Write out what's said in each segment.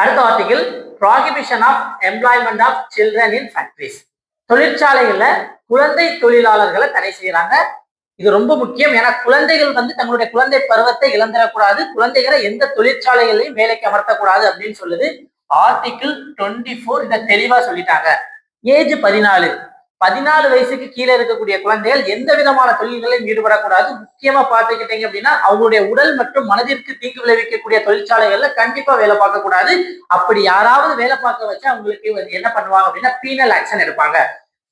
அடுத்த article prohibition of employment of children in factories. தொழிற்சாலைகள்ல குழந்தை தொழிலாளர்களை தடை செய்யறாங்க. இது ரொம்ப முக்கியம். ஏன்னா குழந்தைகள் தங்களுடைய குழந்தை பருவத்தை இழந்துடக்கூடாது, குழந்தைகளை எந்த தொழிற்சாலைகளையும் வேலைக்கு அமர்த்தக்கூடாது அப்படின்னு சொல்லுது ஆர்டிகிள் 24. இதை தெளிவா சொல்லிட்டாங்க. ஏஜ் 14 வயசுக்கு கீழே இருக்கக்கூடிய குழந்தைகள் எந்த விதமான தொழில்களையும் ஈடுபடக்கூடாது. முக்கியமா பார்த்துக்கிட்டீங்க அப்படின்னா அவங்களுடைய உடல் மற்றும் மனதிற்கு தீங்கு விளைவிக்கக்கூடிய தொழிற்சாலைகள்ல கண்டிப்பா வேலை பார்க்க கூடாது. அப்படி யாராவது வேலை பார்க்க வச்சா அவங்களுக்கு என்ன பண்ணுவாங்க அப்படின்னா பீனல் ஆக்ஷன் எடுப்பாங்க.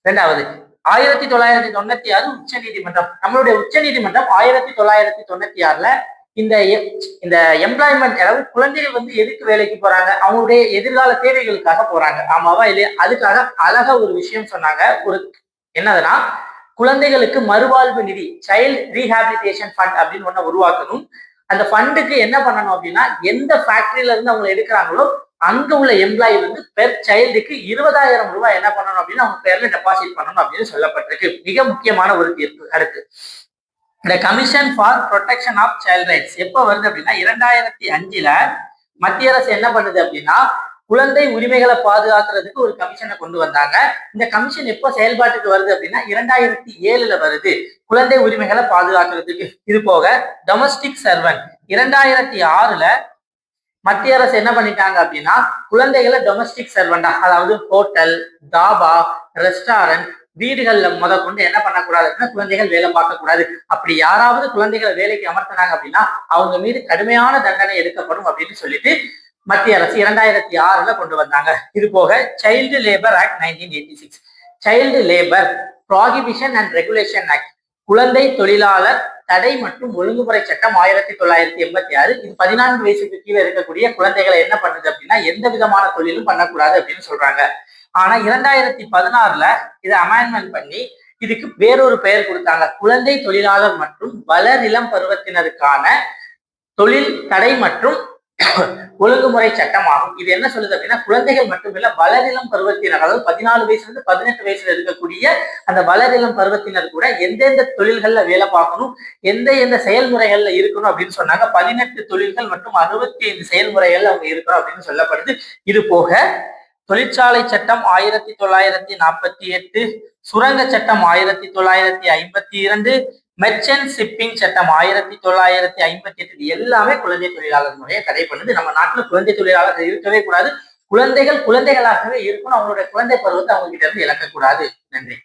ரெண்டாவது 1996 உச்ச நீதிமன்றம். நம்மளுடைய உச்ச நீதிமன்றம் 1996ல இந்த எம்ப்ளாய்மெண்ட், அதாவது குழந்தைகள் எதுக்கு வேலைக்கு போறாங்க, அவங்களுடைய எதிர்கால தேவைகளுக்காக போறாங்க, ஆமாவா இல்லையா? அதுக்காக அழகா ஒரு விஷயம் சொன்னாங்க. என்னதுன்னா குழந்தைகளுக்கு மறுவாழ்வு நிதி, சைல்டு ரீஹாபிலிட்டேஷன் ஃபண்ட் அப்படின்னு ஒண்ணு உருவாக்கணும். அந்த ஃபண்டுக்கு என்ன பண்ணணும் அப்படின்னா எந்த ஃபேக்டரியில இருந்து அவங்க எடுக்கிறாங்களோ அங்க உள்ள எம்ப்ளாயி பெர் சைல்டுக்கு 20,000 ரூபாய் என்ன பண்ணணும் அப்படின்னா அவங்க பேர்ல டெபாசிட் பண்ணணும் அப்படின்னு சொல்லப்பட்டிருக்கு. மிக முக்கியமான ஒரு தீர்ப்பு. அடுத்து இந்த commission for protection of child rights எப்ப வருது அப்படின்னா 2005ல மத்திய அரசு என்ன பண்ணுது அப்படின்னா குழந்தை உரிமைகளை பாதுகாக்கிறதுக்கு ஒரு கமிஷனை கொண்டு வந்தாங்க. இந்த கமிஷன் எப்போ செயல்பாட்டுக்கு வருது அப்படின்னா 2007ல வருது, குழந்தை உரிமைகளை பாதுகாக்கிறதுக்கு. இது போக டொமஸ்டிக் சர்வன்ட் 2006ல மத்திய அரசு என்ன பண்ணிட்டாங்க அப்படின்னா குழந்தைகளை டொமஸ்டிக் சர்வெண்டா, அதாவது ஹோட்டல், தாபா, ரெஸ்டாரண்ட், வீடுகள்ல கொண்டு என்ன பண்ணக்கூடாது அப்படின்னா குழந்தைகள் வேலை பார்க்க கூடாது. அப்படி யாராவது குழந்தைகளை வேலைக்கு அமர்த்தினாங்க அப்படின்னா அவங்க மீது கடுமையான தண்டனை எடுக்கப்படும் அப்படின்னு சொல்லிட்டு மத்திய அரசு 2006ல கொண்டு வந்தாங்க. இது போக child labour act 1986, child labour prohibition and regulation act, குழந்தை தொழிலாளர் தடை மற்றும் ஒழுங்குமுறை சட்டம் 1986. இது 14 வயசுக்கு கீழே இருக்கக்கூடிய குழந்தைகளை என்ன பண்ணுது அப்படின்னா எந்த விதமான தொழிலும் பண்ணக்கூடாது அப்படின்னு சொல்றாங்க. ஆனா 2016ல இதை அமெண்ட்மெண்ட் பண்ணி இதுக்கு வேறொரு பெயர் கொடுத்தாங்க, குழந்தை தொழிலாளர் மற்றும் வளர் இளம் பருவத்தினருக்கான தொழில் தடை மற்றும் ஒழுங்குமுறை சட்டம் ஆகும். இது என்ன சொல்லுது அப்படின்னா குழந்தைகள் மட்டுமில்ல வளரிளம் பருவத்தினர், அதாவது 14 வயசுல இருந்து 18 வயசுல இருக்கக்கூடிய அந்த வளரிளம் பருவத்தினர் கூட எந்தெந்த தொழில்கள்ல வேலை பார்க்கணும், எந்த செயல்முறைகள்ல இருக்கணும் அப்படின்னு சொன்னாங்க. 18 தொழில்கள் மற்றும் 65 செயல்முறைகள் அவங்க இருக்கணும் அப்படின்னு சொல்லப்படுது. இது போக தொழிற்சாலை சட்டம் 1948, சுரங்க சட்டம் 1952, மெர்ச்சன்ட் ஷிப்பிங் சட்டம் 1958 எல்லாமே குழந்தை தொழிலாளர் முறையை தடை பண்ணுது. நம்ம நாட்டுல குழந்தை தொழிலாளர்கள் இருக்கவே கூடாது. குழந்தைகளாகவே இருக்கணும். அவங்களுடைய குழந்தை பருவத்தை அவங்க கிட்ட இருந்து இழக்கக்கூடாது. நன்றி.